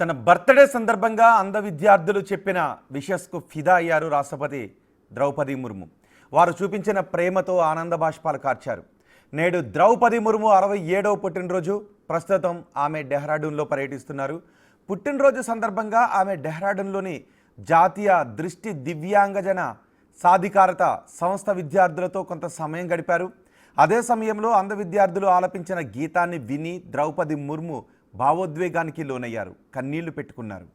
తన బర్త్డే సందర్భంగా అంధ విద్యార్థులు చెప్పిన విషెస్కు ఫిదా అయ్యారు రాష్ట్రపతి ద్రౌపది ముర్ము. వారు చూపించిన ప్రేమతో ఆనంద బాష్పాలు కార్చారు. నేడు ద్రౌపది ముర్ము 67వ పుట్టినరోజు. ప్రస్తుతం ఆమె డెహ్రాడూన్లో పర్యటిస్తున్నారు. పుట్టినరోజు సందర్భంగా ఆమె డెహ్రాడూన్లోని జాతీయ దృష్టి దివ్యాంగజన సాధికారత సంస్థ విద్యార్థులతో కొంత సమయం గడిపారు. అదే సమయంలో అంధ విద్యార్థులు ఆలపించిన గీతాన్ని విని ద్రౌపది ముర్ము భావోద్వేగానికి లోనయ్యారు. కన్నీళ్లు పెట్టుకున్నారు.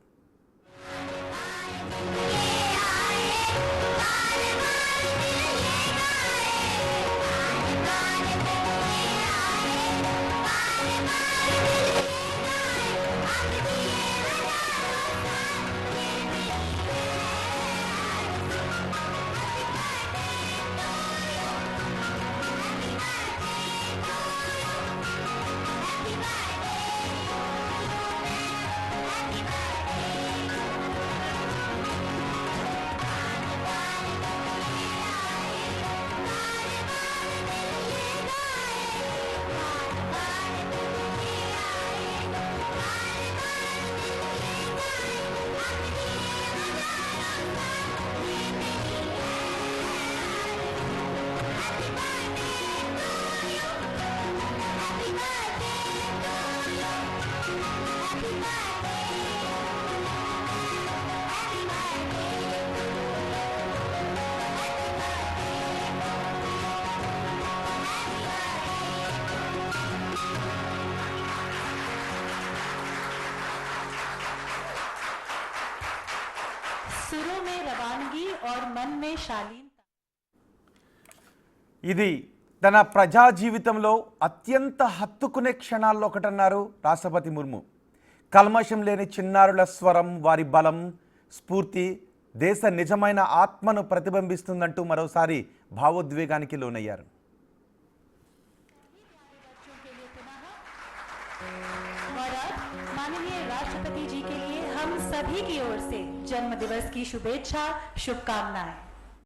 सुरों में रवानगी और मन में शालीनता. ఇది తన ప్రజా జీవితంలో అత్యంత హత్తుకునే క్షణాల్లో ఒకటన్నారు రాష్ట్రపతి ముర్ము. కల్మషం లేని చిన్నారుల స్వరం, వారి బలం, స్ఫూర్తి దేశ నిజమైన ఆత్మను ప్రతిబింబిస్తుందంటూ మరోసారి భావోద్వేగానికి లోనయ్యారు. और अब माननीय राष्ट्रपति जी के लिए हम सभी की ओर से जन्म दिवस की शुभेच्छा, शुभकामनाएं.